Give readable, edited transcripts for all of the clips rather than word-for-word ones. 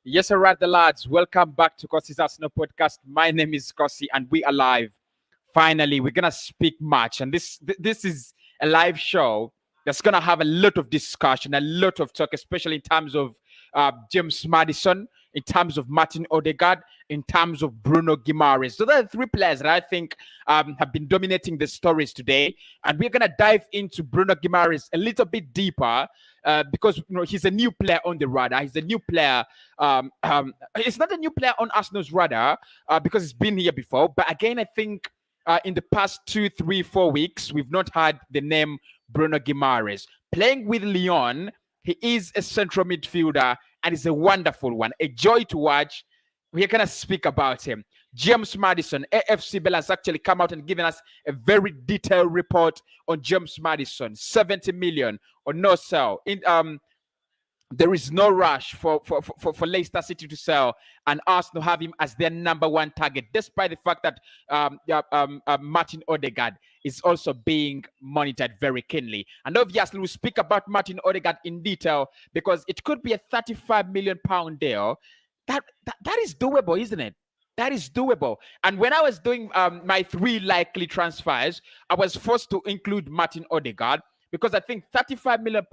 Yes, all right, the lads. Welcome back to Cossy's Arsenal podcast. My name is Cossy, and we are live. Finally, we're gonna speak much, and this is a live show that's gonna have a lot of discussion, a lot of talk, especially in terms of James Maddison, in terms of Martin Odegaard, in terms of Bruno Guimaraes. So there are three players that I think have been dominating the stories today, and we're gonna dive into Bruno Guimaraes a little bit deeper. Because he's a new player on the radar. He's a new player. It's not a new player on Arsenal's radar because he's been here before. But again, I think in the past 2, 3, 4 weeks, we've not had the name Bruno Guimaraes. Playing with Lyon, he is a central midfielder and he's a wonderful one. A joy to watch. We're going to speak about him. James Maddison, AFC Bell, has actually come out and given us a very detailed report on James Maddison. 70 million or no sell. There is no rush for Leicester City to sell, and Arsenal have him as their number one target, despite the fact that Martin Odegaard is also being monitored very keenly. And obviously, we'll speak about Martin Odegaard in detail because it could be a £35 million deal. That is doable, isn't it? That is doable. And when I was doing my three likely transfers, I was forced to include Martin Odegaard because I think £35 million,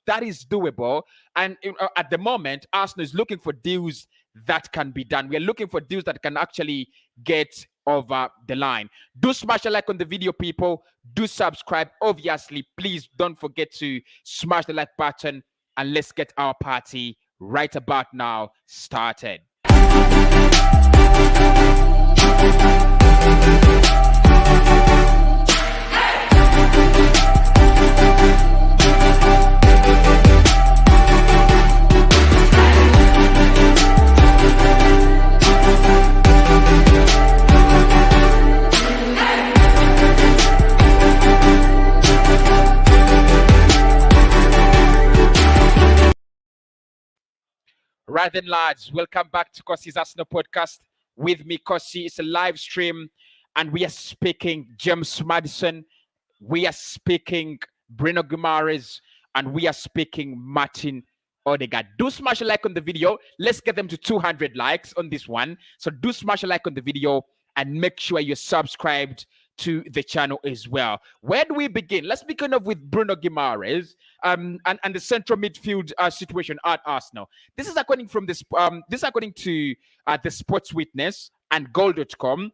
that is doable. And at the moment, Arsenal is looking for deals that can be done. We are looking for deals that can actually get over the line. Do smash a like on the video, people. Do subscribe. Obviously, please don't forget to smash the like button and let's get our party right about now started. Right then, lads, welcome back to Cossy's Arsenal podcast. With me, Cossy. It's a live stream, and we are speaking James Maddison, we are speaking Bruno Guimaraes, and we are speaking Martin Odegaard. Do smash a like on the video. Let's get them to 200 likes on this one. So do smash a like on the video and make sure you're subscribed to the channel as well. Where do we begin? Let's begin off with Bruno Guimaraes and the central midfield situation at Arsenal. This is according from this. This is according to the Sports Witness and Goal.com.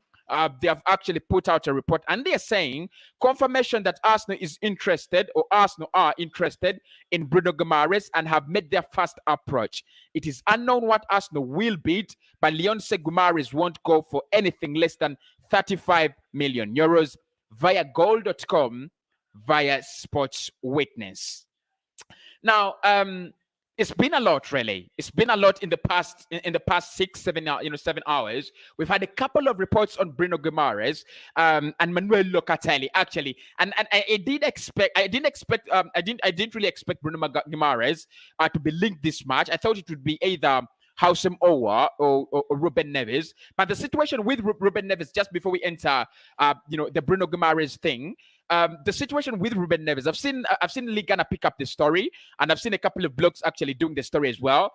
They have actually put out a report and they're saying confirmation that Arsenal is interested, or Arsenal are interested in Bruno Guimaraes and have made their first approach. It is unknown what Arsenal will bid, but Lyon said Guimaraes won't go for anything less than 35 million euros via Goal.com, via Sports Witness. Now, it's been a lot, really. It's been a lot in the past 7 hours. We've had a couple of reports on Bruno Guimaraes and Manuel Locatelli, actually. And I didn't really expect Bruno Guimaraes to be linked this much. I thought it would be either Houssem Owa or Ruben Neves. But the situation with Ruben Neves, just before we enter, the Bruno Guimaraes thing, the situation with Ruben Neves, I've seen Ligana pick up the story, and I've seen a couple of blogs actually doing the story as well.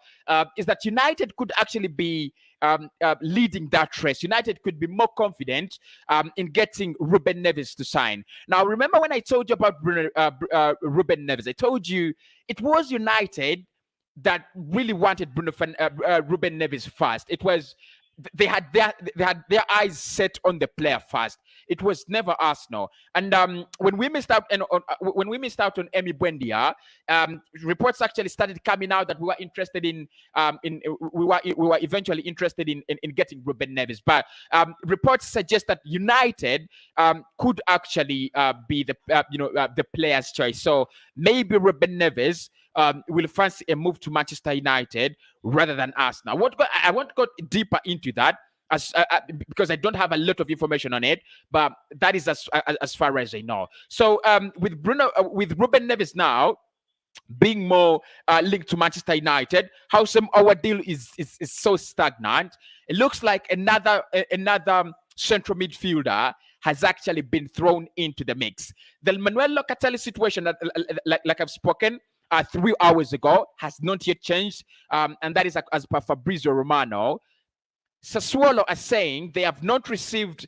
Is that United could actually be leading that race. United could be more confident in getting Ruben Neves to sign. Now, remember when I told you about Ruben Neves? I told you it was United that really wanted Ruben Neves first. It was they had their eyes set on the player first. It was never Arsenal. And when we missed out on Emi Buendia, reports actually started coming out that we were interested we were eventually interested in getting Ruben Neves. But reports suggest that United could actually be the player's choice. So maybe Ruben Neves will fancy a move to Manchester United rather than Arsenal. I want to go deeper into that because I don't have a lot of information on it, but that is as far as I know. So with Ruben Neves now being more linked to Manchester United, how our deal is so stagnant. It looks like another central midfielder has actually been thrown into the mix. The Manuel Locatelli situation, like I've spoken, 3 hours ago, has not yet changed. And that is as per Fabrizio Romano. Sassuolo are saying they have not received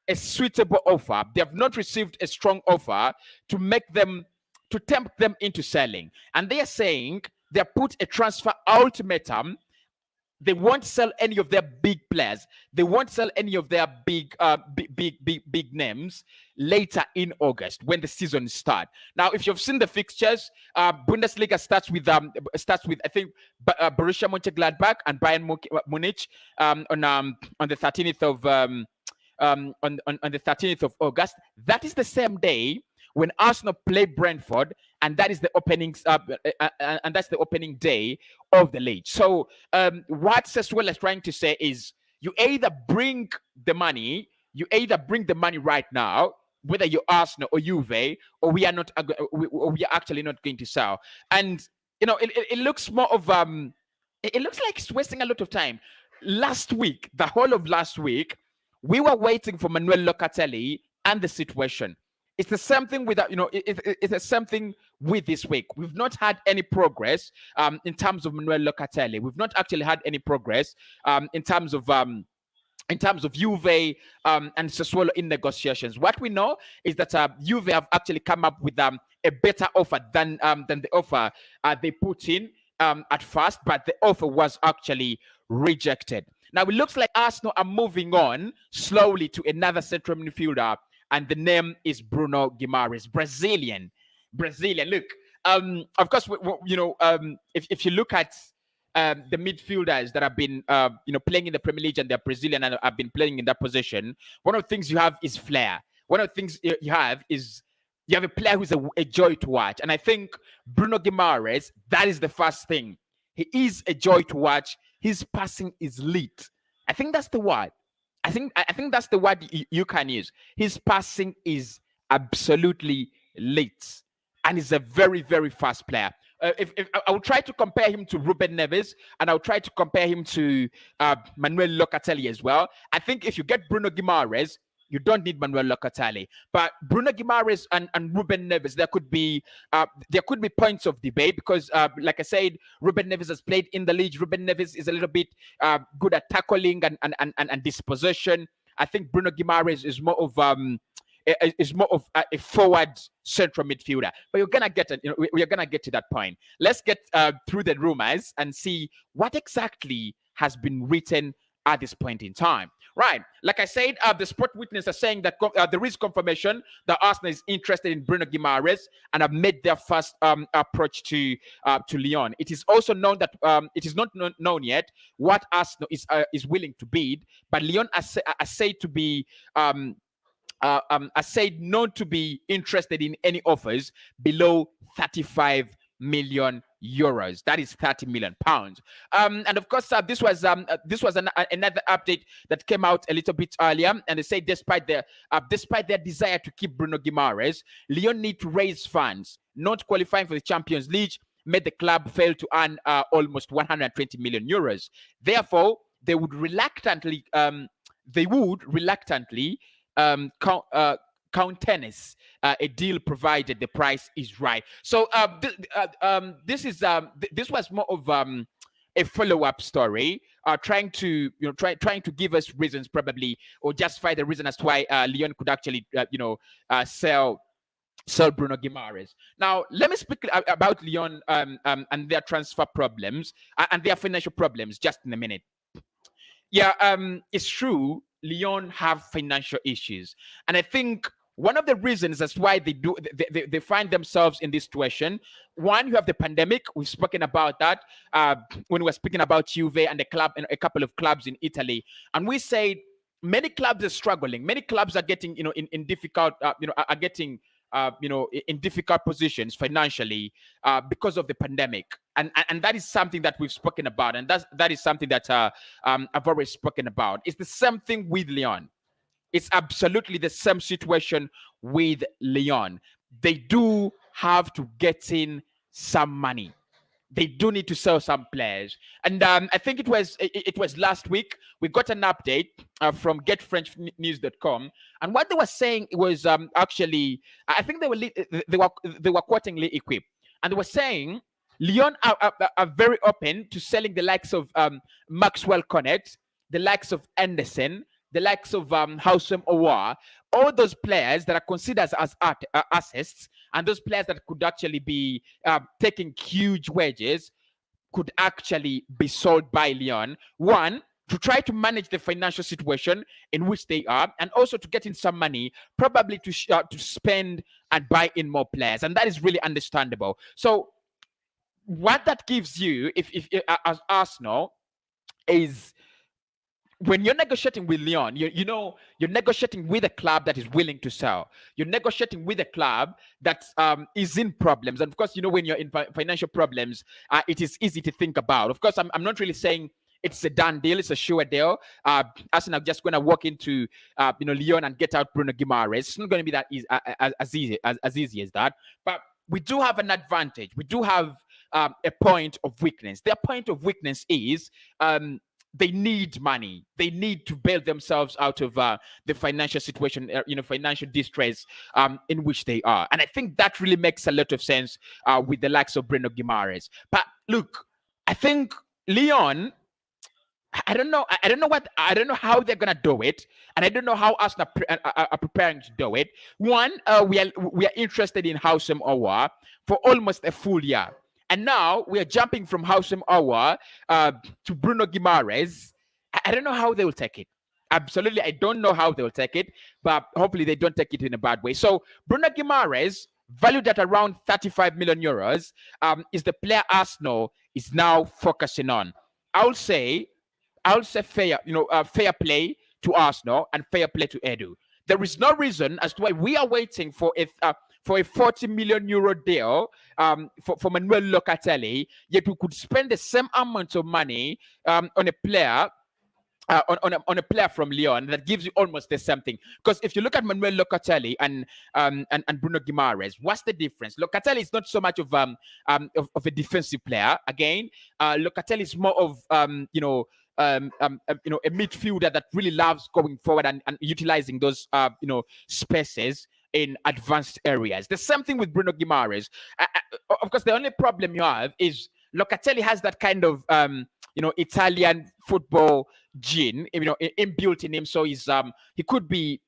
a suitable offer. They have not received a strong offer to make them, to tempt them into selling. And they are saying they have put a transfer ultimatum. They won't sell any of their big players. They won't sell any of their big names later in August when the season starts. Now, if you've seen the fixtures, Bundesliga starts with I think Borussia Mönchengladbach and Bayern Munich on the 13th of on the 13th of August. That is the same day when Arsenal play Brentford, and that is the opening and that's the opening day of the league. So what Sassuolo is trying to say is, you either bring the money right now, whether you're Arsenal or Juve, or we are actually not going to sell. And it looks more of it looks like it's wasting a lot of time. Last week, the whole of last week, we were waiting for Manuel Locatelli and the situation. It's the same thing with it's the same thing with this week. We've not had any progress in terms of Manuel Locatelli. We've not actually had any progress in terms of Juve and Sassuolo in negotiations. What we know is that Juve have actually come up with a better offer than the offer they put in at first, but the offer was actually rejected. Now it looks like Arsenal are moving on slowly to another central midfielder, and the name is Bruno Guimaraes, Brazilian. Look, of course, if you look at the midfielders that have been playing in the Premier League and they're Brazilian and have been playing in that position, one of the things you have is flair. One of the things you have is you have a player who's a joy to watch. And I think Bruno Guimaraes, that is the first thing. He is a joy to watch. His passing is lit. I think that's the word. I think that's the word you can use. His passing is absolutely lit, and he's a very, very fast player. If I will try to compare him to Ruben Neves, and I'll try to compare him to Manuel Locatelli as well. I think if you get Bruno Guimaraes, you don't need Manuel Locatelli. But Bruno Guimaraes and Ruben Neves, there could be points of debate because, like I said, Ruben Neves has played in the league. Ruben Neves is a little bit good at tackling and dispossession. I think Bruno Guimaraes is more of a forward central midfielder. But you're gonna get it. We're gonna get to that point. Let's get through the rumors and see what exactly has been written at this point in time. Right, like I said, the Sport Witness are saying that there is confirmation that Arsenal is interested in Bruno Guimaraes and have made their first approach to Lyon. It is also known that it is not known yet what Arsenal is willing to bid, but Lyon are said to be are said not to be interested in any offers below 35 million euros. That is 30 million pounds. And of course, this was another update that came out a little bit earlier, and they say despite their desire to keep Bruno Guimaraes, Lyon need to raise funds. Not qualifying for the Champions League made the club fail to earn almost 120 million euros. Therefore, they would reluctantly countenance a deal provided the price is right. So this was more of a follow-up story, trying to give us reasons probably, or justify the reason as to why Lyon could actually sell Bruno Guimaraes. Now, let me speak about Lyon and their transfer problems and their financial problems just in a minute. Yeah, it's true. Lyon have financial issues, and I think one of the reasons that's why they find themselves in this situation. One, you have the pandemic. We've spoken about that when we were speaking about Juve and a couple of clubs in Italy, and we said many clubs are struggling. Many clubs are getting in difficult in difficult positions financially because of the pandemic, and that is something that we've spoken about, and that is something that I've already spoken about. It's the same thing with Lyon. It's absolutely the same situation with Lyon. They do have to get in some money. They do need to sell some players, and I think it was last week we got an update from GetFrenchNews.com, and what they were saying was actually I think they were quoting L'Equipe, and they were saying Lyon are very open to selling the likes of Maxwell Connect, the likes of Anderson, the likes of Housem Owa, all those players that are considered as assets, and those players that could actually be taking huge wages could actually be sold by Lyon. One, to try to manage the financial situation in which they are, and also to get in some money, probably to spend and buy in more players, and that is really understandable. So, what that gives you, if as Arsenal, is when you're negotiating with Lyon, you're negotiating with a club that is willing to sell. You're negotiating with a club that is in problems, and of course, when you're in financial problems, it is easy to think about. Of course, I'm not really saying it's a done deal. It's a sure deal. Arsenal just going to walk into Lyon and get out Bruno Guimaraes. It's not going to be that easy, as easy as that. But we do have an advantage. We do have a point of weakness. Their point of weakness is they need money. They need to bail themselves out of the financial situation, financial distress in which they are. And I think that really makes a lot of sense with the likes of Bruno Guimaraes. But look, I think Lyon, I don't know how they're gonna do it, and I don't know how Arsenal are preparing to do it. One, we are interested in Housem Owa for almost a full year, and now we are jumping from Housem Owa to Bruno Guimaraes. I don't know how they will take it. Absolutely, I don't know how they will take it, but hopefully they don't take it in a bad way. So Bruno Guimaraes, valued at around 35 million euros, is the player Arsenal is now focusing on. I'll say fair play to Arsenal and fair play to Edu. There is no reason as to why we are waiting for a 40 million euro deal for Manuel Locatelli, yet we could spend the same amount of money on a player. On a player from Lyon that gives you almost the same thing. Because if you look at Manuel Locatelli and Bruno Guimaraes, what's the difference? Locatelli is not so much of a defensive player. Again, Locatelli is more of a midfielder that really loves going forward and utilizing those spaces in advanced areas. The same thing with Bruno Guimaraes. Of course, the only problem you have is Locatelli has that kind of Italian football gene, inbuilt in him. So he could be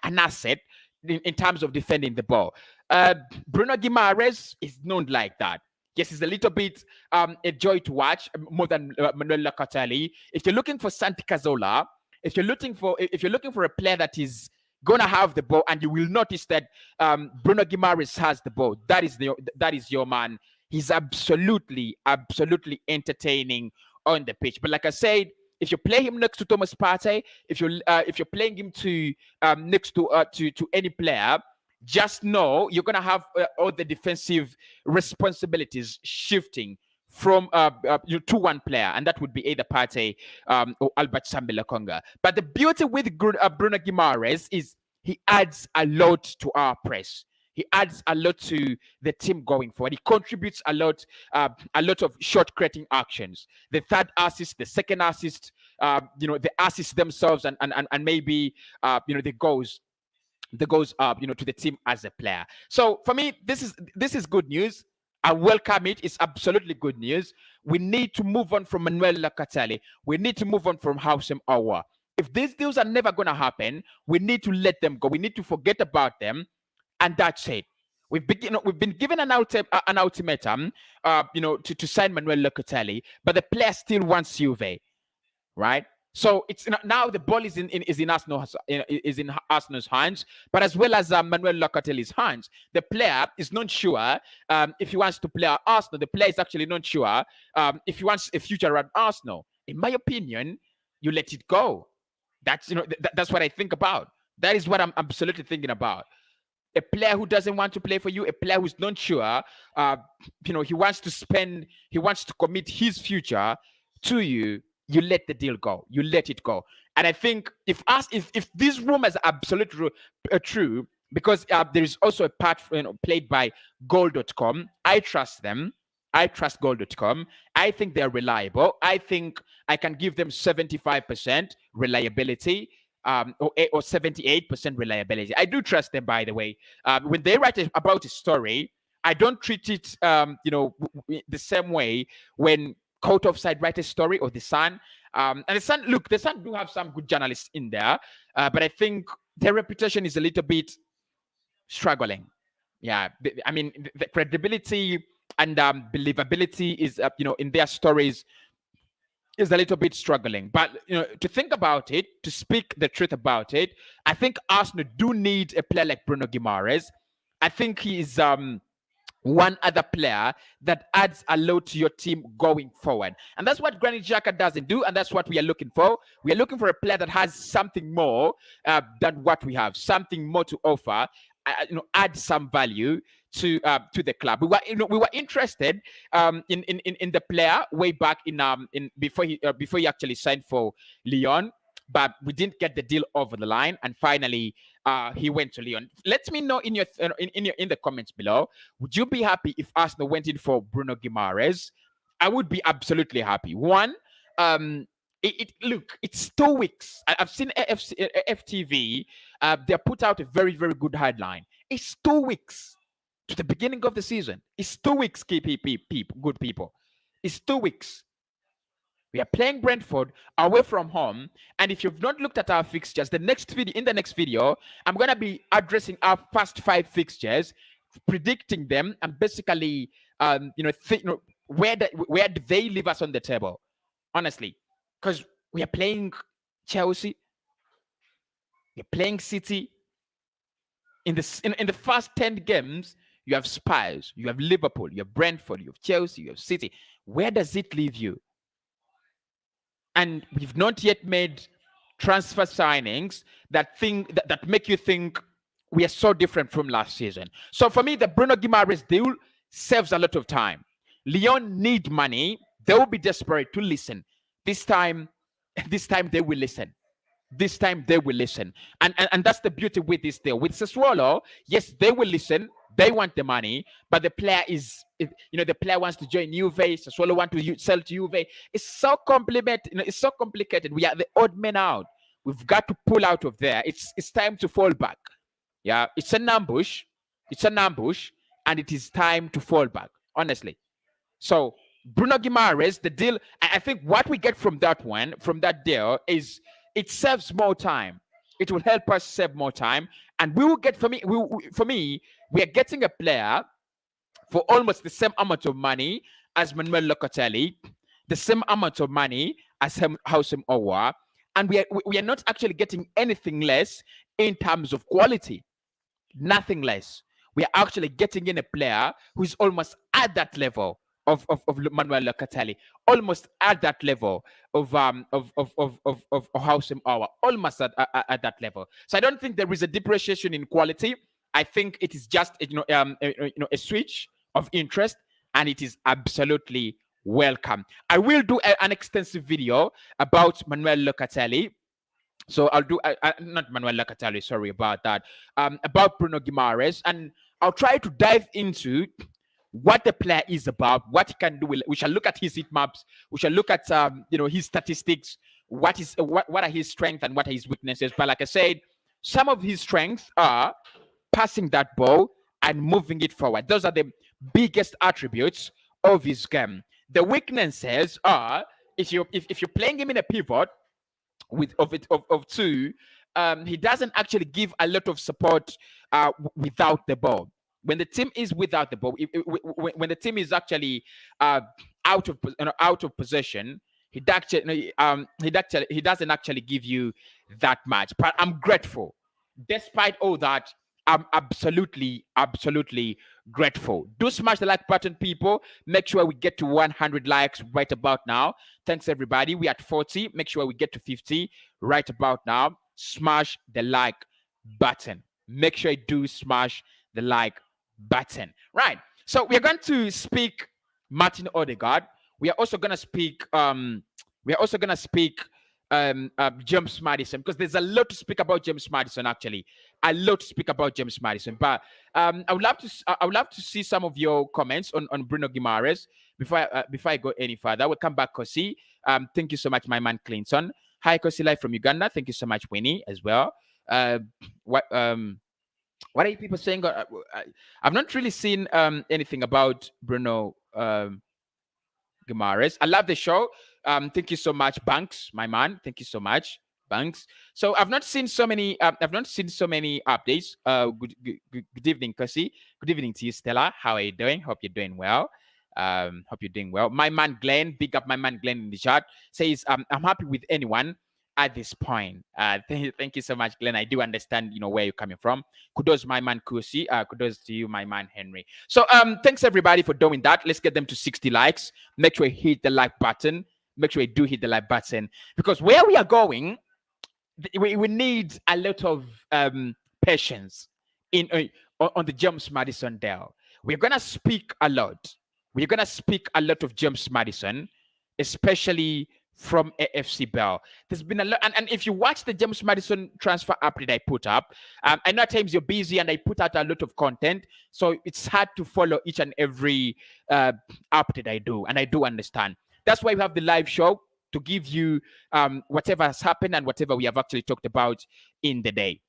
an asset in terms of defending the ball. Bruno Guimaraes is known like that. Yes, he's a little bit a joy to watch more than Manuel Locatelli. If you're looking for Santi Cazorla, if you're looking for a player that is gonna have the ball, and you will notice that Bruno Guimaraes has the ball, that is your man. He's absolutely entertaining on the pitch. But like I said, if you play him next to Thomas Partey, if you're playing him next to any player, just know you're gonna have all the defensive responsibilities shifting from to one player, and that would be either Partey or Albert Sambi-Lokonga. But the beauty with Bruno Guimaraes is he adds a lot to our press. He adds a lot to the team going forward. He contributes a lot of shot creating actions. The third assist, the second assist, the assists themselves, and maybe the goals to the team as a player. So for me, this is good news. I welcome it. It's absolutely good news. We need to move on from Manuel Locatelli. We need to move on from Housem Owa. If these deals are never going to happen, we need to let them go. We need to forget about them. And that's it. We've been given an ultimatum, to sign Manuel Locatelli, but the player still wants Juve, right? So it's now the ball is in Arsenal's hands, but as well as Manuel Locatelli's hands. The player is not sure if he wants to play at Arsenal. The player is actually not sure if he wants a future at Arsenal. In my opinion, you let it go. That's that's what I think about. That is what I'm absolutely thinking about. A player who doesn't want to play for you, a player who's not sure, he wants to commit his future to you. You let the deal go. You let it go. And I think if these rumors are absolutely true, because there is also a part played by Goal.com. I trust them. I trust Goal.com. I think they're reliable. I think I can give them 75% reliability. Or 78% reliability. I do trust them, by the way. When they write about a story, I don't treat it, the same way when Court of Side write a story or the Sun. And the Sun, look, the Sun do have some good journalists in there, but I think their reputation is a little bit struggling. Yeah, I mean, the credibility and believability is, in their stories is a little bit struggling. But to think about it, to speak the truth about it, I think Arsenal do need a player like Bruno Guimaraes. I think he is one other player that adds a lot to your team going forward. And that's what Granit Xhaka doesn't do, and that's what we are looking for. We are looking for a player that has something more than what we have, something more to offer, add some value to the club. We were interested in the player way back in before he actually signed for Lyon, but we didn't get the deal over the line, and finally he went to Lyon. Let me know in the comments below. Would you be happy if Arsenal went in for Bruno Guimaraes? I would be absolutely happy. One, look, it's 2 weeks. I've seen FTV. They put out a very, very good headline. It's 2 weeks to the beginning of the season. It's 2 weeks, good people. It's 2 weeks. We are playing Brentford away from home, and if you've not looked at our fixtures, in the next video, I'm gonna be addressing our first 5 fixtures, predicting them, and basically, where do they leave us on the table? Honestly, because we are playing Chelsea, we're playing City. In the first 10 games, you have Spurs, you have Liverpool, you have Brentford, you have Chelsea, you have City. Where does it leave you? And we've not yet made transfer signings that make you think we are so different from last season. So for me, the Bruno Guimaraes deal saves a lot of time. Lyon need money. They will be desperate to listen. This time they will listen. This time they will listen. And that's the beauty with this deal. With Sassuolo, yes, they will listen. They want the money, but the player the player wants to join Juve. Sassuolo want to sell to Juve. It's so complicated. It's so complicated. We are the odd men out. We've got to pull out of there. It's time to fall back. Yeah, it's an ambush. It's an ambush, and it is time to fall back. Honestly. So Bruno Guimaraes, the deal. I think what we get from that deal, is it saves more time. It will help us save more time, and we will get. For me, we are getting a player for almost the same amount of money as Manuel Locatelli, the same amount of money as Houssem Aouar, and we are not actually getting anything less in terms of quality. Nothing less. We are actually getting in a player who is almost at that level of Manuel Locatelli, almost at that level of Houssem Aouar, almost at that level. So I don't think there is a depreciation in quality. I think it is just a switch of interest, and it is absolutely welcome. I will do an extensive video about Manuel Locatelli. So I'll do not Manuel Locatelli, sorry about that. About Bruno Guimaraes, and I'll try to dive into what the player is about, what he can do. We shall look at his heat maps. We shall look at his statistics. What are his strengths and what are his weaknesses? But like I said, some of his strengths are passing that ball and moving it forward. Those are the biggest attributes of his game. The weaknesses are if you're playing him in a pivot of two, he doesn't actually give a lot of support without the ball. When the team is without the ball, when the team is actually out of possession, he doesn't actually give you that much. But I'm grateful. Despite all that, I'm absolutely grateful. Do smash the like button, people. Make sure we get to 100 likes right about now. Thanks, everybody. We're at 40. Make sure we get to 50 right about now. Smash the like button. Make sure you do smash the like button. Right. So we're going to speak Martin Odegaard. We are also going to speak James Maddison, because there's a lot to speak about James Maddison. Actually, a lot to speak about James Maddison. But I would love to see some of your comments on Bruno Guimaraes before I go any further. We'll come back, Cossy. Thank you so much, my man Clinton. Hi, Cossy, live from Uganda. Thank you so much, Winnie, as well. What are people saying? I've not really seen anything about Bruno Guimaraes. I love the show. Thank you so much, Banks, my man. Thank you so much, Banks. So I've not seen so many. I've not seen so many updates. Good evening, Cossy. Good evening to you, Stella. How are you doing? Hope you're doing well. Hope you're doing well. My man Glenn, big up my man Glenn in the chat. Says I'm happy with anyone at this point. Thank you so much, Glenn. I do understand, where you're coming from. Kudos, my man Kusi. Kudos to you, my man Henry. So thanks everybody for doing that. Let's get them to 60 likes. Make sure you hit the like button. Make sure you do hit the like button, because where we are going, we need a lot of patience on the James Maddison deal. We're gonna speak a lot. We're gonna speak a lot of James Maddison, especially from AFC Bell. There's been a lot, and if you watch the James Maddison transfer update I put up, I know at times you're busy and I put out a lot of content, so it's hard to follow each and every update I do, and I do understand. That's why we have the live show, to give you whatever has happened and whatever we have actually talked about in the day.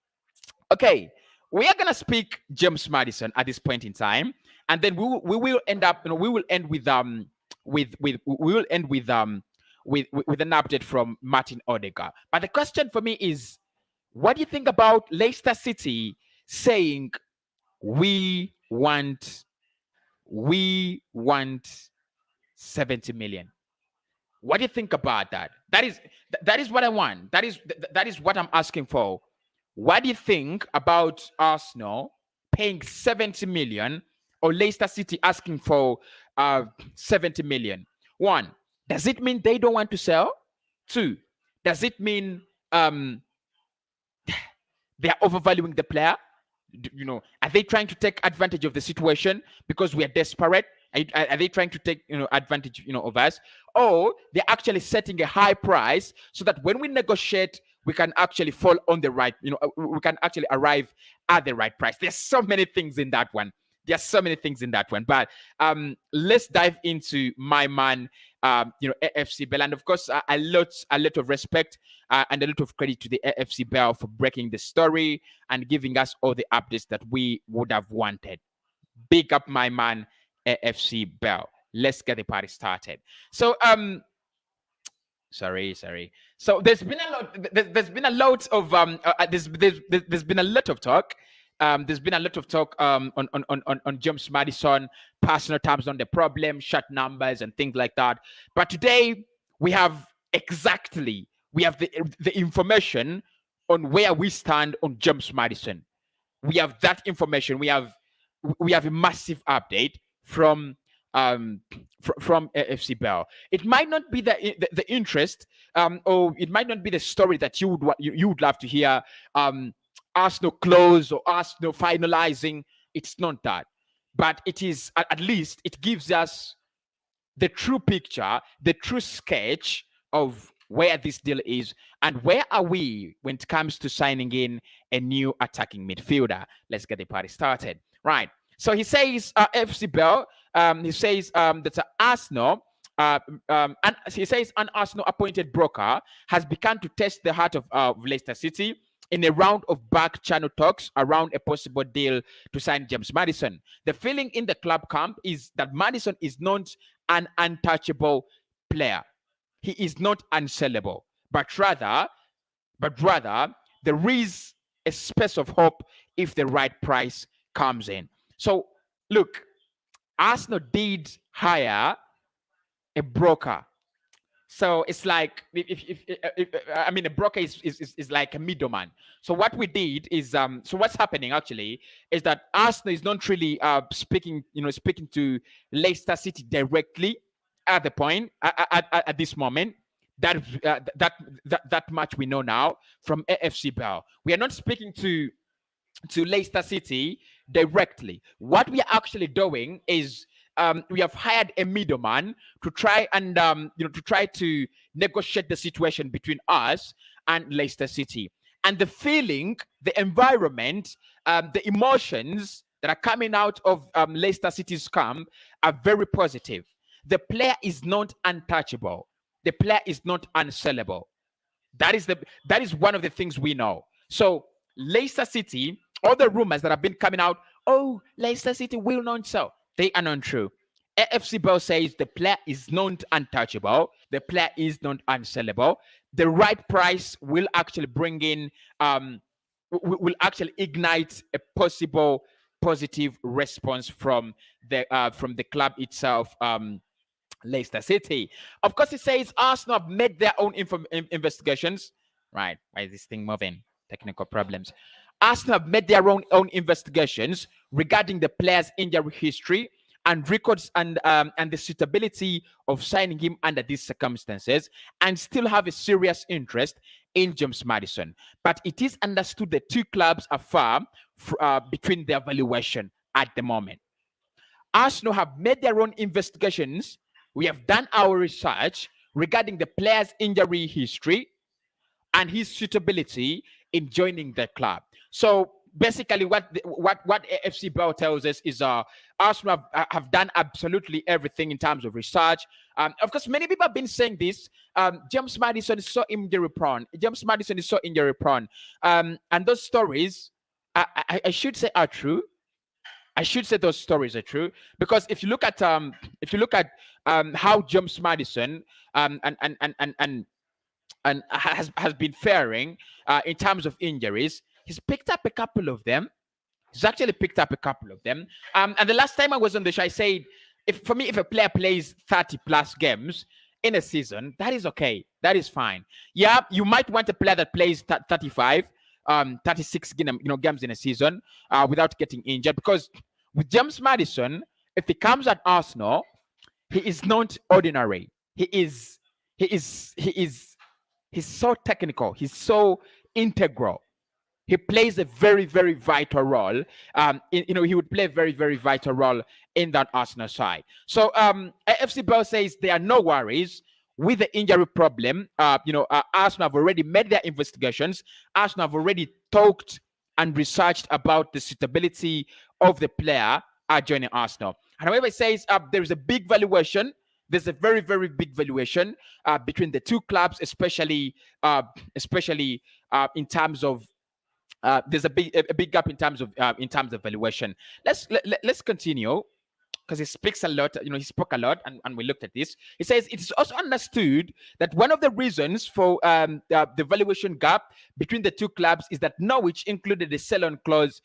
Okay, we are gonna speak James Maddison at this point in time, and then we will end up, we will end with we will end with an update from Martin Odegaard. But the question for me is, what do you think about Leicester City saying we want 70 million? What do you think about that? That is what I want. That is what I'm asking for. What do you think about Arsenal paying 70 million or Leicester City asking for 70 million? One, does it mean they don't want to sell? Two, does it mean they are overvaluing the player? Are they trying to take advantage of the situation because we are desperate? Are they trying to take advantage of us, or they're actually setting a high price so that when we negotiate, we can actually fall on the right, we can actually arrive at the right price? There's so many things in that one. But let's dive into my man, AFC Bell, and of course, a lot of respect and a lot of credit to the AFC Bell for breaking the story and giving us all the updates that we would have wanted. Big up my man, AFC Bell. Let's get the party started. So sorry. So there's been a lot. There's been a lot of there's been a lot of talk. There's been a lot of talk on James Maddison, personal terms on the problem, short numbers, and things like that. But today we have the information on where we stand on James Maddison. We have that information. We have a massive update from AFC Bell. It might not be the interest, or it might not be the story that you would love to hear. Arsenal close or Arsenal finalizing. It's not that, but it is, at least it gives us the true picture, the true sketch of where this deal is and where are we when it comes to signing in a new attacking midfielder. Let's get the party started. Right. So he says, FC Bell, he says that Arsenal, and he says an Arsenal appointed broker has begun to test the heart of Leicester City in a round of back channel talks around a possible deal to sign James Maddison. The feeling in the club camp is that Maddison is not an untouchable player. He is not unsellable, but rather there is a space of hope if the right price comes in. So look, Arsenal did hire a broker. So it's like, if I mean, a broker is like a middleman. So what we did is, so what's happening actually is that Arsenal is not really speaking to Leicester City directly at the point at this moment. That much we know now from AFC Bell. We are not speaking to Leicester City directly. What we are actually doing is, we have hired a middleman to try and to negotiate the situation between us and Leicester City. And the feeling, the environment, the emotions that are coming out of Leicester City's camp are very positive. The player is not untouchable. The player is not unsellable. That is one of the things we know. So Leicester City all the rumors that have been coming out, oh, Leicester City will not sell, they are not true. AFC Bell says the player is not untouchable, the player is not unsellable. The right price will actually bring in, will actually ignite a possible positive response from the club itself. Leicester City. Of course, it says Arsenal have made their own investigations. Right? Why is this thing moving? Technical problems. Arsenal have made their own investigations regarding the player's injury history and records, and the suitability of signing him under these circumstances, and still have a serious interest in James Maddison. But it is understood the two clubs are far between their valuation at the moment. Arsenal have made their own investigations. We have done our research regarding the player's injury history and his suitability in joining the club. So basically, what AFC Bell tells us is Arsenal have done absolutely everything in terms of research. Of course, many people have been saying this. James Maddison is so injury prone. James Maddison is so injury prone. And those stories, I should say, are true. I should say those stories are true, because if you look at how James Maddison and has been faring in terms of injuries, he's picked up a couple of them. He's actually picked up a couple of them. And the last time I was on the show, I said, if a player plays 30 plus games in a season, that is okay. That is fine. Yeah, you might want a player that plays 35. 36 games in a season without getting injured, because with James Maddison, if he comes at Arsenal, he is not ordinary. He's so technical. He's so integral. He plays a very, very vital role. He would play a very, very vital role in that Arsenal side. So AFC Bell says there are no worries with the injury problem. Arsenal have already made their investigations. Arsenal have already talked and researched about the suitability of the player joining Arsenal. And however, it says there is a big valuation. There's a very, very big valuation between the two clubs, especially in terms of there's a big gap in terms of valuation. Let's continue, because he speaks a lot. He spoke a lot, and we looked at this. He says it is also understood that one of the reasons for the valuation gap between the two clubs is that Norwich included a sell-on clause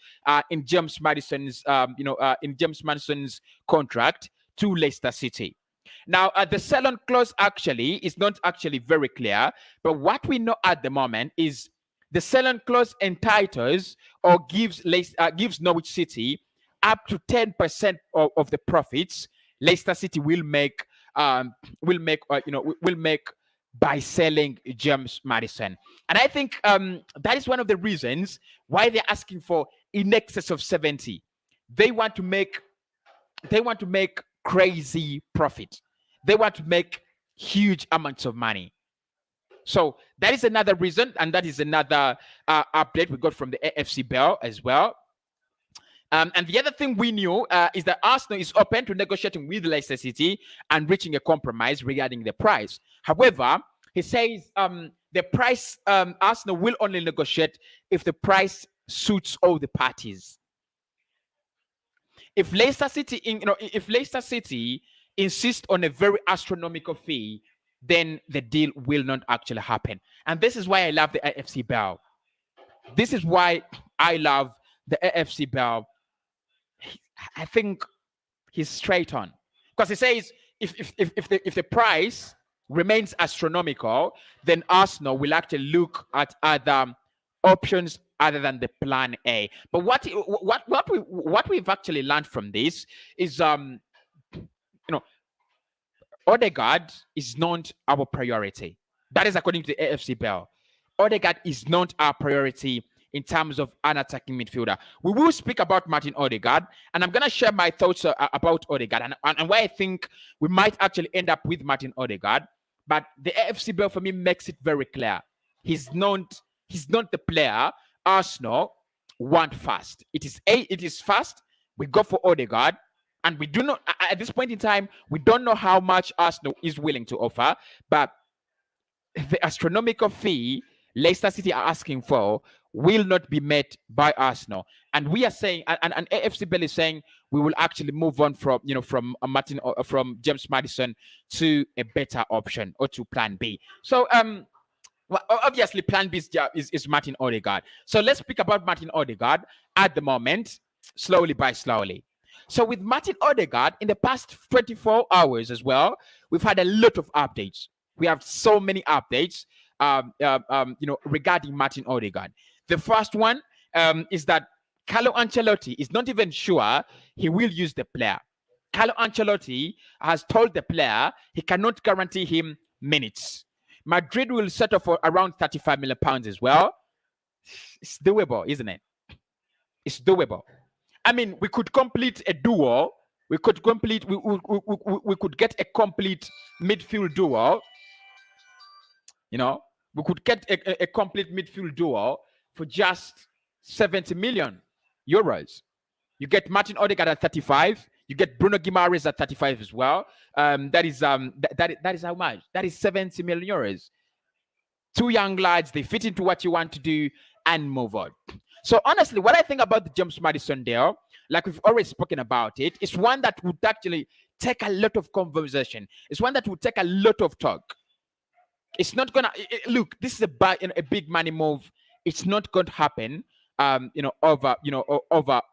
in James Maddison's contract to Leicester City. Now, the sell-on clause actually is not actually very clear, but what we know at the moment is the sell-on clause entitles or gives Norwich City up to 10% of the profits Leicester City will make by selling James Maddison. And I think that is one of the reasons why they're asking for in excess of 70. They want to make crazy profit. They want to make huge amounts of money. So that is another reason, and that is another update we got from the AFC Bell as well. And the other thing we knew is that Arsenal is open to negotiating with Leicester City and reaching a compromise regarding the price. However, he says the price Arsenal will only negotiate if the price suits all the parties. If Leicester City insist on a very astronomical fee, then the deal will not actually happen. And this is why I love the AFC Bell. This is why I love the AFC Bell. I think he's straight on, because he says if the price remains astronomical, then Arsenal will actually look at other options other than the plan A. But what we've actually learned from this is Odegaard is not our priority. That is according to the AFC Bell. Odegaard is not our priority in terms of an attacking midfielder. We will speak about Martin Odegaard, and I'm going to share my thoughts about Odegaard and why I think we might actually end up with Martin Odegaard. But the AFC Bell for me makes it very clear. He's not the player Arsenal want fast. It is fast. We go for Odegaard. And we do not, at this point in time, we don't know how much Arsenal is willing to offer, but the astronomical fee Leicester City are asking for will not be met by Arsenal. And we are saying, and AFC is saying, we will actually move on from, from James Maddison to a better option, or to plan B. So, well, obviously, plan B is Martin Odegaard. So let's speak about Martin Odegaard at the moment, slowly by slowly. So with Martin Odegaard, in the past 24 hours as well, we've had a lot of updates. We have so many updates, regarding Martin Odegaard. The first one is that Carlo Ancelotti is not even sure he will use the player. Carlo Ancelotti has told the player he cannot guarantee him minutes. Madrid will settle for around £35 million as well. It's doable, isn't it? It's doable. I mean, we could complete a duo. We could get a complete midfield duo. We could get a complete midfield duo for just 70 million euros. You get Martin Odegaard at 35. You get Bruno Guimaraes at 35 as well. That is how much? That is 70 million euros. Two young lads, they fit into what you want to do and move on. So honestly, what I think about the James Maddison deal, like we've already spoken about it, is one that would actually take a lot of conversation. It's one that would take a lot of talk. It's not gonna look. This is a big money move. It's not going to happen,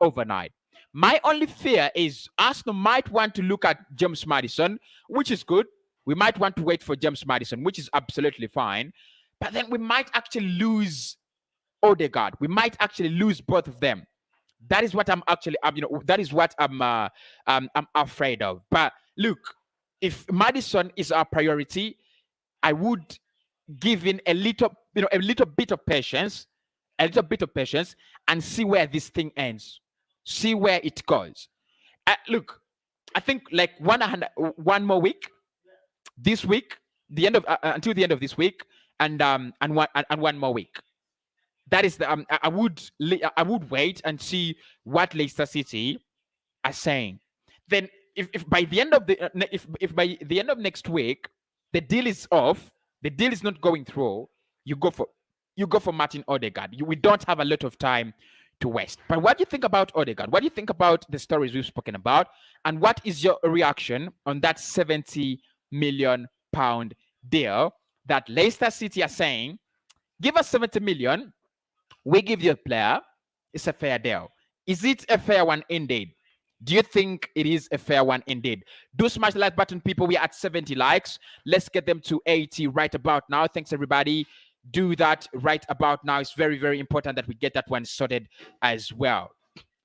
overnight. My only fear is Arsenal might want to look at James Maddison, which is good. We might want to wait for James Maddison, which is absolutely fine. But then we might actually lose Odegaard. We might actually lose both of them. That is what I'm actually, that is what I'm afraid of. But look, if Maddison is our priority, I would give in a little bit of patience, and see where this thing ends, see where it goes. Look, I think like one more week, this week, the end of until the end of this week, and one more week. That is the I would wait and see what Leicester City are saying. Then if by the end of if by the end of next week the deal is off, the deal is not going through, you go for Martin Odegaard. We don't have a lot of time to waste. But what do you think about Odegaard? What do you think about the stories we've spoken about? And what is your reaction on that £70 million deal that Leicester City are saying, give us 70 million, we give you a player, it's a fair deal. Is it a fair one indeed? Do you think it is a fair one indeed? Do smash the like button, people. We are at 70 likes. Let's get them to 80 right about now. Thanks, everybody. Do that right about now. It's very, very important that we get that one sorted as well.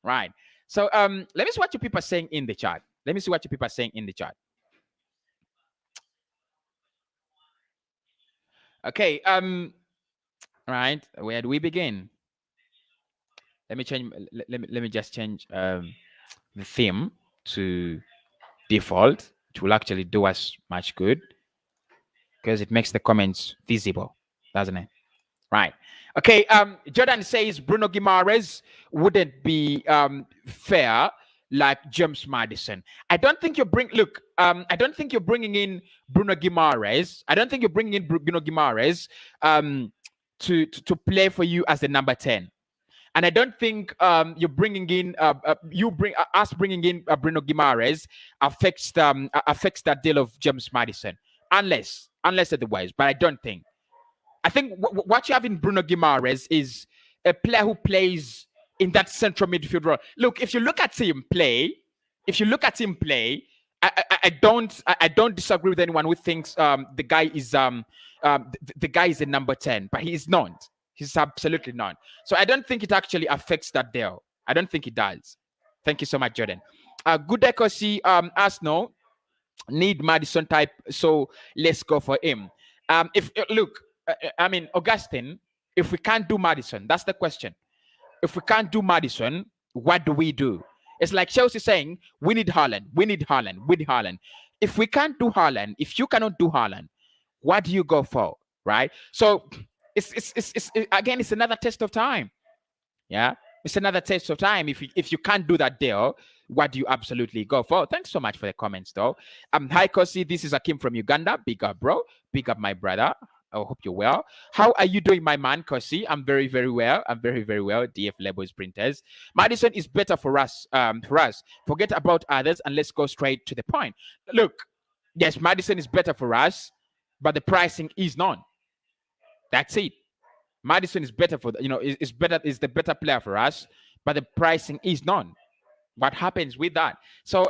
Right. So let me see what you people are saying in the chat. Okay. Right. Where do we begin? Let me just change the theme to default. It will actually do us much good because it makes the comments visible, doesn't it? Right. Okay. Jordan says Bruno Guimaraes wouldn't be fair like James Maddison. I don't think I don't think you're bringing in Bruno Guimaraes. To play for you as the number 10. And I don't think you're bringing in bringing in Bruno Guimaraes affects that deal of James Maddison, unless otherwise. But I don't think. I think what you have in Bruno Guimaraes is a player who plays in that central midfield role. Look, if you look at him play, I don't disagree with anyone who thinks the guy is a number 10, but he's not. He's absolutely not. So I don't think it actually affects that deal. I don't think it does. Thank you so much, Jordan. Good day, Cossy. Arsenal need Maddison type, so let's go for him. Augustine, if we can't do Maddison, that's the question. If we can't do Maddison, what do we do? It's like Chelsea saying, we need Haaland. If we can't do Haaland, if you cannot do Haaland, what do you go for, right? So it's another test of time. Yeah, it's another test of time. If you can't do that deal, what do you absolutely go for? Thanks so much for the comments, though. Hi, Cossy. This is Akim from Uganda. Big up, bro. Big up, my brother. I hope you're well. How are you doing, my man, Cossy? I'm very, very well. I'm very, very well. DF Labels Printers. Maddison is better for us. For us. Forget about others and let's go straight to the point. Look, yes, Maddison is better for us, but the pricing is none. That's it. Maddison is better for is better, is the better player for us, but the pricing is none. What happens with that? So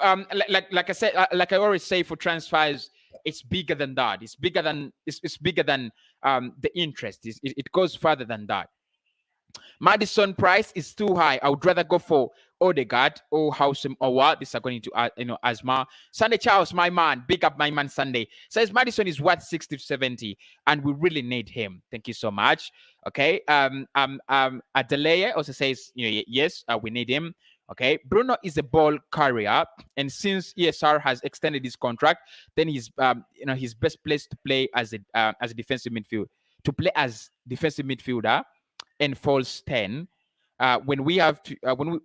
like I said, like I always say, for transfers, it's bigger than that. It's bigger than it's bigger than the interest. It goes further than that. Maddison price is too high. I would rather go for Odegaard or Howsam or what. This is according to Asma. Sunday Charles, my man, big up my man Sunday. Says Maddison is worth 60 to 70, and we really need him. Thank you so much. Okay. Adeleye also says, yes, we need him. Okay, Bruno is a ball carrier, and since ESR has extended his contract, then he's he's best placed to play as a defensive midfield, to play as defensive midfielder and false 10 when we have to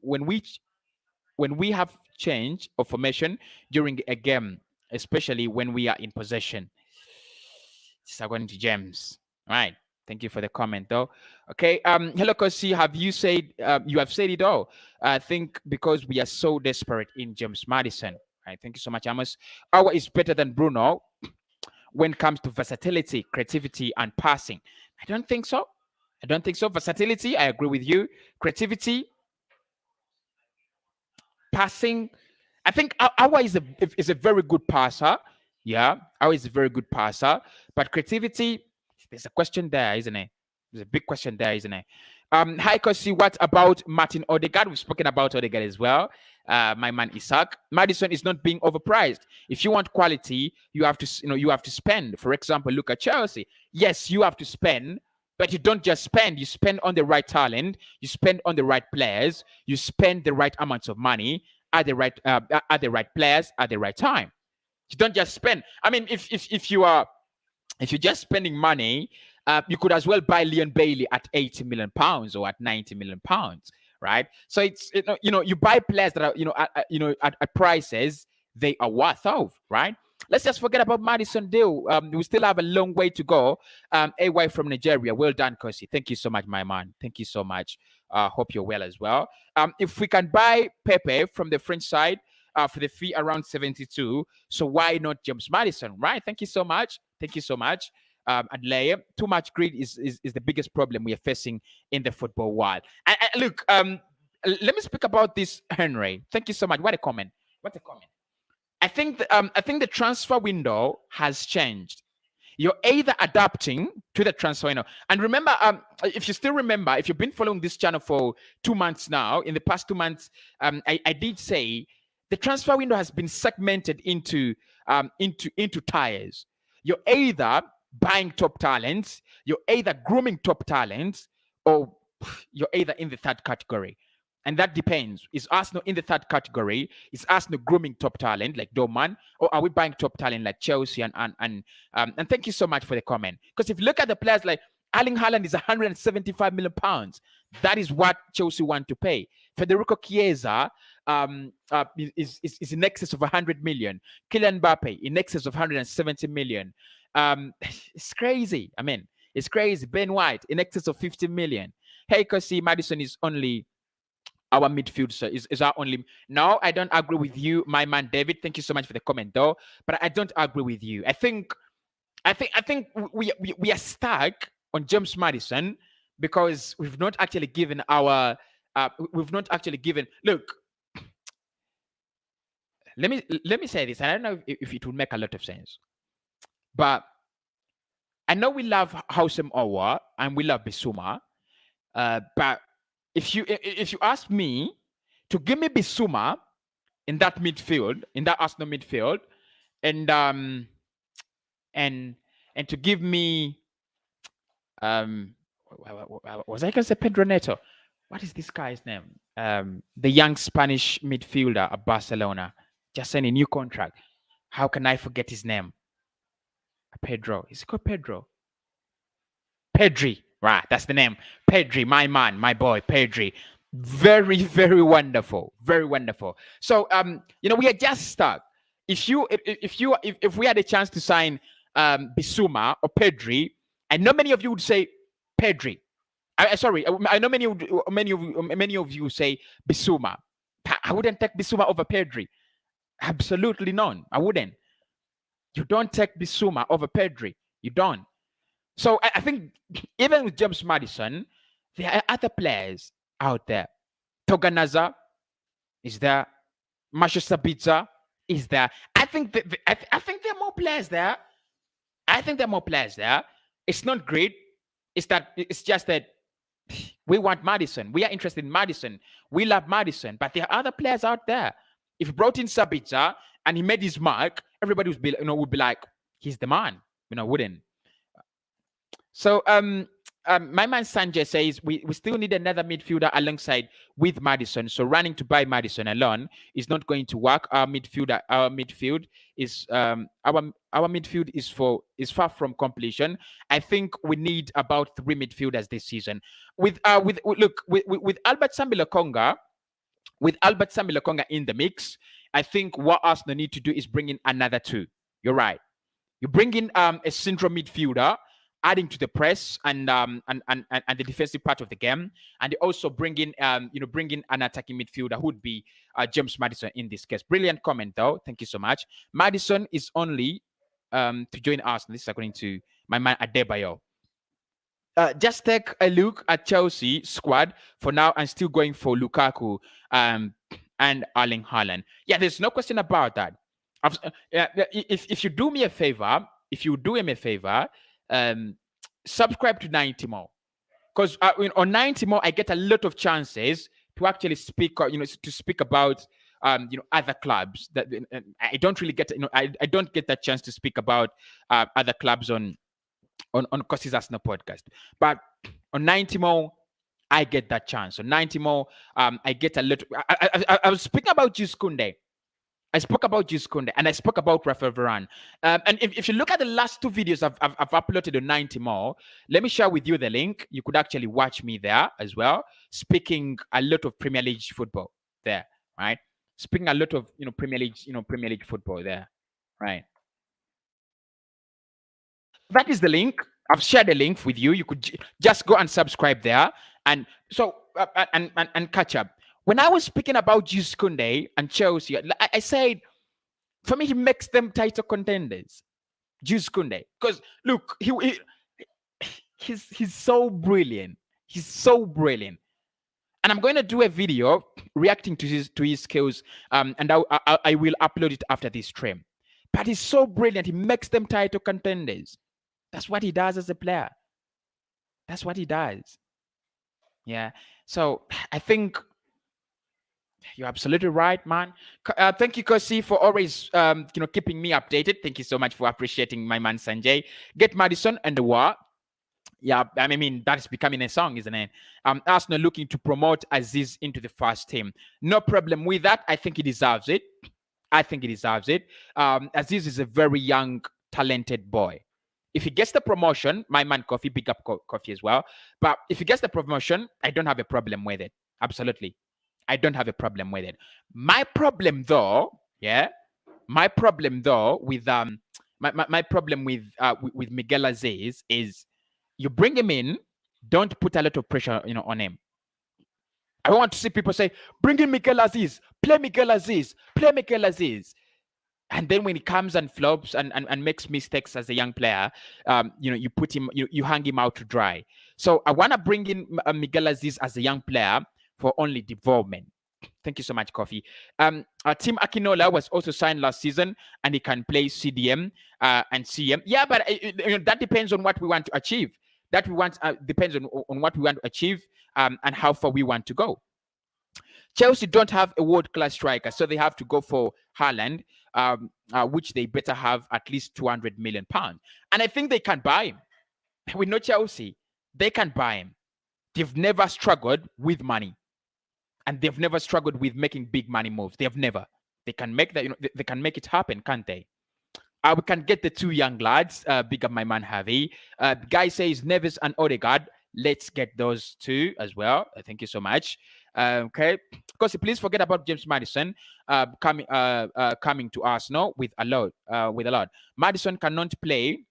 when we have change of formation during a game, especially when we are in possession. This is according to James. All right. Thank you for the comment, though. Okay. Hello, Cossy. Have you said you have said it all? I think because we are so desperate in James Maddison. All right. Thank you so much, Amos. Our is better than Bruno when it comes to versatility, creativity, and passing. I don't think so. I don't think so. Versatility, I agree with you. Creativity, passing, I think Awa is a very good passer. Yeah, Awa is a very good passer. But creativity, there's a question there, isn't it? There's a big question there, isn't it? Hi, Cossy. What about Martin Odegaard? We've spoken about Odegaard as well. My man Isaac. Maddison is not being overpriced. If you want quality, you have to spend. For example, look at Chelsea. Yes, you have to spend, but you don't just spend. You spend on the right talent. You spend on the right players. You spend the right amounts of money at the right players at the right time. You don't just spend. I mean, if you're just spending money, you could as well buy Leon Bailey at 80 million pounds or at 90 million pounds, right? So it's you buy players that are at prices they are worth of, right? Let's just forget about Maddison deal. We still have a long way to go. AY from Nigeria. Well done, Cossy. Thank you so much, my man. Thank you so much. Hope you're well as well. If we can buy Pepe from the French side for the fee around 72, so why not James Maddison, right? Thank you so much. Thank you so much. Adley, too much greed is the biggest problem we are facing in the football world. And look, let me speak about this, Henry. Thank you so much. What a comment. What a comment. I think the transfer window has changed. You're either adapting to the transfer window. And remember, if you still remember, if you've been following this channel for 2 months now, in the past 2 months, I did say the transfer window has been segmented into tiers. You're either buying top talents, you're either grooming top talents, or you're either in the third category. And that depends. Is Arsenal in the third category? Is Arsenal grooming top talent like Dorman, or are we buying top talent like Chelsea? And thank you so much for the comment. Because if you look at the players like Erling Haaland is 175 million pounds. That is what Chelsea want to pay. Federico Chiesa is in excess of 100 million. Kylian Mbappe in excess of 170 million. It's crazy. I mean, it's crazy. Ben White in excess of 50 million. Hey, Cossy, Maddison is only our midfield, sir, is our only. No, I don't agree with you, my man David. Thank you so much for the comment, though. But I don't agree with you. I think we are stuck on James Maddison because we've not actually given our look. Let me say this. I don't know if it would make a lot of sense, but I know we love Howsam Owa and we love Bissouma, but if you ask me to give me Bissouma in that midfield, in that Arsenal midfield, and to give me was I gonna say Pedro Neto? What is this guy's name? The young Spanish midfielder at Barcelona, just signed a new contract. How can I forget his name? Pedro. Is it called Pedro? Pedri. Right, that's the name. Pedri, my man, my boy, Pedri. Very, very wonderful. Very wonderful. So we are just stuck. If we had a chance to sign Bissouma or Pedri, I know many of you would say Pedri. Sorry, I know many of you say Bissouma. I wouldn't take Bissouma over Pedri. Absolutely none. I wouldn't. You don't take Bissouma over Pedri. You don't. So I think even with James Maddison, there are other players out there. Toganaza is there. Manchester Pizza is there. I think I think there are more players there. I think there are more players there. It's not great. It's just that we want Maddison. We are interested in Maddison. We love Maddison, but there are other players out there. If you brought in Sabitzer and he made his mark, everybody would be like, he's the man. Wouldn't. So my man Sanjay says we still need another midfielder alongside with Maddison. So running to buy Maddison alone is not going to work. Our midfield is our midfield is far from completion. I think we need about 3 midfielders this season. With Albert Sambi Lokonga in the mix, I think what Arsenal need to do is bring in another 2. You're right. You bring in a central midfielder, adding to the press and the defensive part of the game, and they also bring in an attacking midfielder who would be James Maddison in this case. Brilliant comment though. Thank you so much. Maddison is only to join Arsenal. This is according to my man Adebayo. Just take a look at Chelsea squad for now and still going for Lukaku and Erling Haaland. Yeah, there's no question about that. If you do me a favor, subscribe to 90 more, because on 90 more I get a lot of chances to actually speak about other clubs that I don't really get. I don't get that chance to speak about other clubs on Cossy's Arsenal podcast, but on 90 more I get that chance. On 90 more I get a little. I was speaking about Jules Koundé. I spoke about Jules Koundé and I spoke about Rafael Varane. And if you look at the last 2 videos I've uploaded on 90 more, let me share with you the link. You could actually watch me there as well, speaking a lot of Premier League football there, right? Speaking a lot of Premier League football there, right? That is the link. I've shared the link with you. You could just go and subscribe there, and so and catch up. When I was speaking about Jules Koundé and Chelsea, I said, for me, he makes them title contenders. Jules Koundé, because look, he's so brilliant. He's so brilliant, and I'm going to do a video reacting to his skills, and I will upload it after this stream. But he's so brilliant. He makes them title contenders. That's what he does as a player. That's what he does. Yeah. So I think you're absolutely right, man. Thank you, Cossy, for always keeping me updated. Thank you so much for appreciating my man Sanjay. Get Maddison and the war. Yeah, I mean that's becoming a song, isn't it? Arsenal looking to promote Aziz into the first team. No problem with that. I think he deserves it. Aziz is a very young, talented boy. If he gets the promotion, my man Coffee, big up Coffee as well. But if he gets the promotion, I don't have a problem with it. Absolutely. I don't have a problem with it. My problem though with my problem with Miguel Aziz is you bring him in, don't put a lot of pressure on him. I want to see people say, bring in Miguel Aziz, play Miguel Aziz, play Miguel Aziz. And then when he comes and flops and makes mistakes as a young player, you put him, you hang him out to dry. So I want to bring in Miguel Aziz as a young player for only development. Thank you so much, Coffee. Tim Akinola was also signed last season, and he can play CDM and CM. Yeah, but that depends on what we want to achieve. Depends on what we want to achieve and how far we want to go. Chelsea don't have a world-class striker, so they have to go for Haaland, which they better have at least £200 million. And I think they can buy him. We know Chelsea. They can buy him. They've never struggled with money. And they've never struggled with making big money moves. They've never. They can make that, they can make it happen, can't they? We can get the 2 young lads. Big up my man Javi. Guy says Neves and Odegaard. Let's get those 2 as well. Thank you so much. Okay, because please forget about James Maddison coming to Arsenal with a lot. Maddison cannot play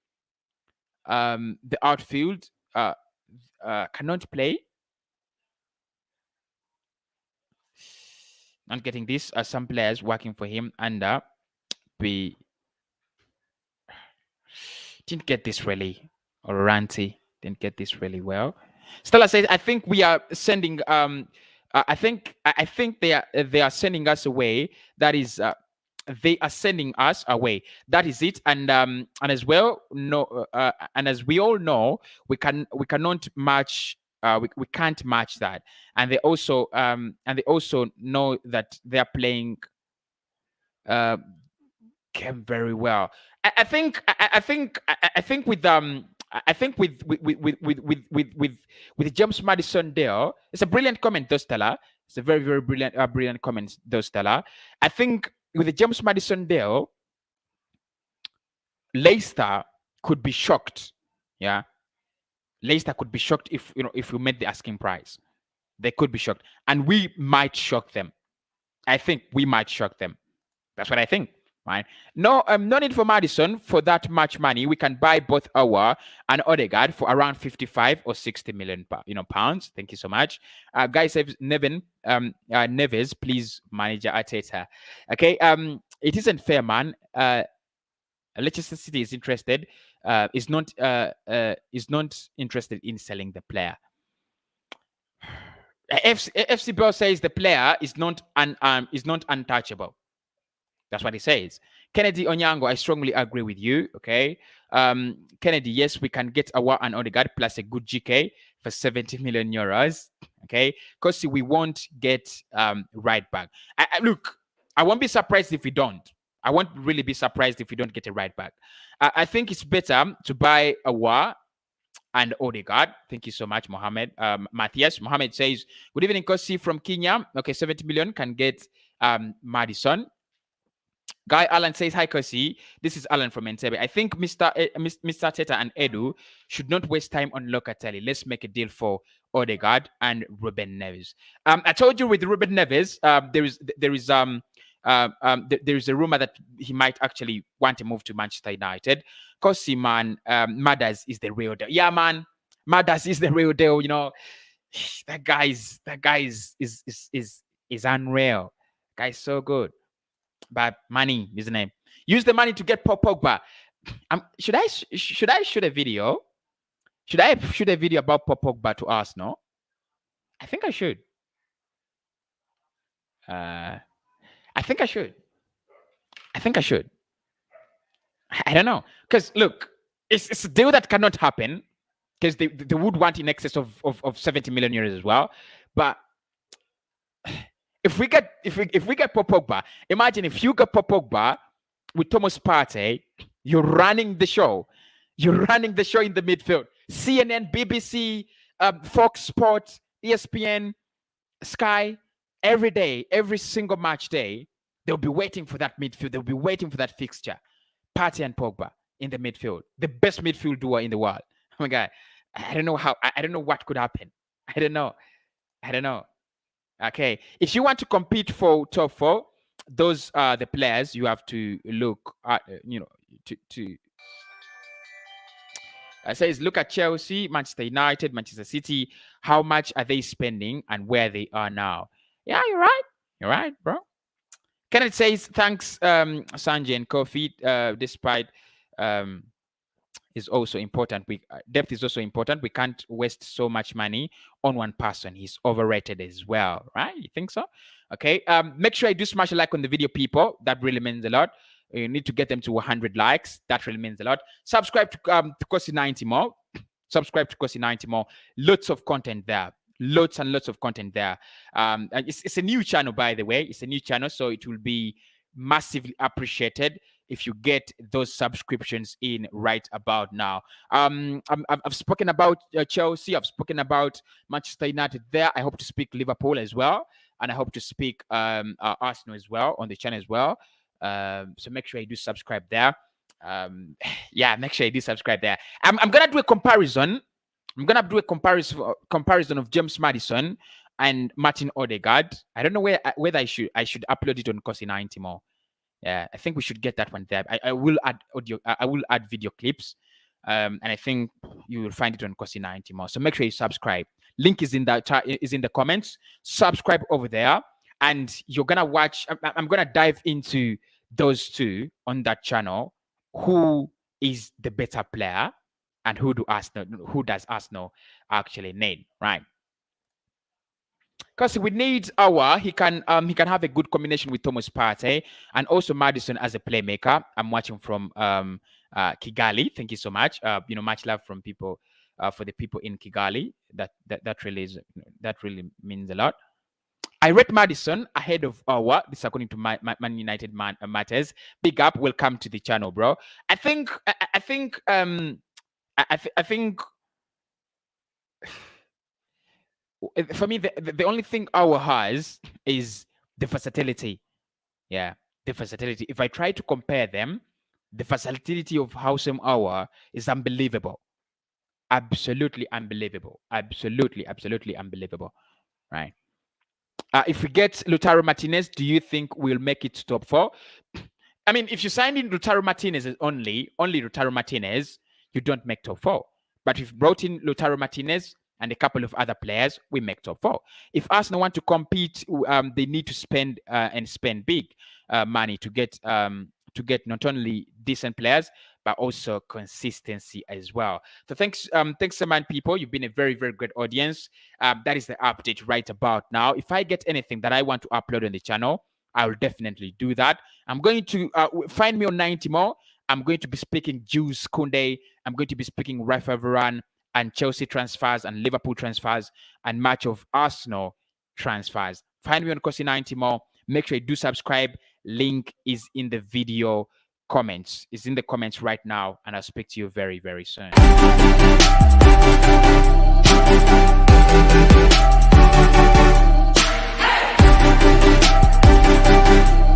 the outfield cannot play. Not getting this. Some players working for him under we didn't get this really. Or Ranty didn't get this really well. Stella says, I think we are sending I think they are sending us away. That is they are sending us away. That is it. And as well, no and as we all know, we cannot match we can't match that. And they also know that they are playing came very well. I think with James Maddison there, it's a brilliant comment, though, Stella. It's a very very brilliant comment, though, Stella. I think with the James Maddison there, Leicester could be shocked. Yeah, Leicester could be shocked if we made the asking price. They could be shocked, and we might shock them. I think we might shock them. That's what I think. Right? No need for Maddison for that much money. We can buy both Aouar and Odegaard for around 55 or 60 million pounds. Thank you so much. Guys, Neves, please, manager Arteta. Okay, it isn't fair, man. Leicester City is interested. Is not interested in selling the player. FC Bell says the player is not untouchable. That's what he says. Kennedy Onyango, I strongly agree with you. Okay. Kennedy, yes, we can get Aouar and Odegaard plus a good GK for 70 million euros. Okay. Cossy, we won't get right back. Look, I won't be surprised if we don't. I won't really be surprised if we don't get a right back. I think it's better to buy Aouar and Odegaard. Thank you so much, Mohammed. Matthias. Mohammed says, good evening, Cossy from Kenya. Okay, 70 million can get Maddison. Guy Allen says, hi, Cossy. This is Alan from Entebbe. I think Mr. Teta and Edu should not waste time on Locatelli. Let's make a deal for Odegaard and Ruben Neves. I told you with Ruben Neves, there is a rumor that he might actually want to move to Manchester United. Cossy, man, Maddison is the real deal. Yeah, man, Maddison is the real deal. You know, that guy is unreal. Guy's so good. But money is the name. Use the money to get Paul Pogba. Should I shoot a video? Should I shoot a video about Paul Pogba to Arsenal? I think I should. I think I should. I don't know. Because look, it's a deal that cannot happen because they would want in excess of 70 million euros as well. But if we get Paul Pogba, imagine if you get Paul Pogba with Thomas Partey, you're running the show. You're running the show in the midfield. CNN, BBC, Fox Sports, ESPN, Sky, every day, every single match day, they'll be waiting for that midfield. They'll be waiting for that fixture. Partey and Pogba in the midfield. The best midfield duo in the world. Oh my God. I don't know what could happen. I don't know. Okay. If you want to compete for top four, those are the players you have to look at, to says, look at Chelsea, Manchester United, Manchester City. How much are they spending and where they are now? Yeah, you're right. You're right, bro. Kenneth says, thanks, Sanjay and Kofi. Despite is also important. Depth is also important. We can't waste so much money on one person. He's overrated as well, right? You think so? Okay. Make sure you do smash a like on the video, people. That really means a lot. You need to get them to 100 likes. That really means a lot. Subscribe to Cossy 90 more. Subscribe to Cossy 90 more. Lots of content there. Lots and lots of content there. And it's a new channel, by the way. It's a new channel, so it will be massively appreciated if you get those subscriptions in right about now. I've spoken about Chelsea. I've spoken about Manchester United there. I hope to speak Liverpool as well. And I hope to speak Arsenal as well on the channel as well. So make sure you do subscribe there. Yeah, make sure you do subscribe there. I'm going to do a comparison. I'm going to do a comparison of James Maddison and Martin Odegaard. I don't know whether I should upload it on Cossy 90 more. Yeah, I think we should get that one there. I will add audio. I will add video clips And I think you will find it on Cossy 90 more. So make sure you subscribe. Link is in the comments. Subscribe over there, and you're gonna watch. I'm gonna dive into those two on that channel. Who is the better player, and who does Arsenal actually need, right? Because we need he can have a good combination with Thomas Partey and also Maddison as a playmaker. I'm watching from Kigali. Thank you so much. Much love from people for the people in Kigali. That really means a lot. I rate Maddison ahead of this according to Man United Matters. Big up, welcome to the channel, bro. I think for me, the only thing our has is the versatility. Yeah, the versatility. If I try to compare them, the versatility of Housem Hour is unbelievable. Absolutely unbelievable. Absolutely unbelievable. Right. If we get Lautaro Martinez, do you think we'll make it to top 4? I mean, if you sign in Lautaro Martinez only Lautaro Martinez, you don't make top 4. But if you brought in Lautaro Martinez and a couple of other players, we make top 4. If Arsenal want to compete, they need to spend big money to get not only decent players but also consistency as well. So thanks so much, people. You've been a very, very great audience. That is the update right about now. If I get anything that I want to upload on the channel, I will definitely do that. I'm going to find me on 90 more. I'm going to be speaking Jules Koundé. I'm going to be speaking Rafa Varane and Chelsea transfers and Liverpool transfers and much of Arsenal transfers. Find me on Cossy 90 more. Make sure you do subscribe. Link is in the video comments. It's in the comments right now, and I'll speak to you very, very soon. Hey!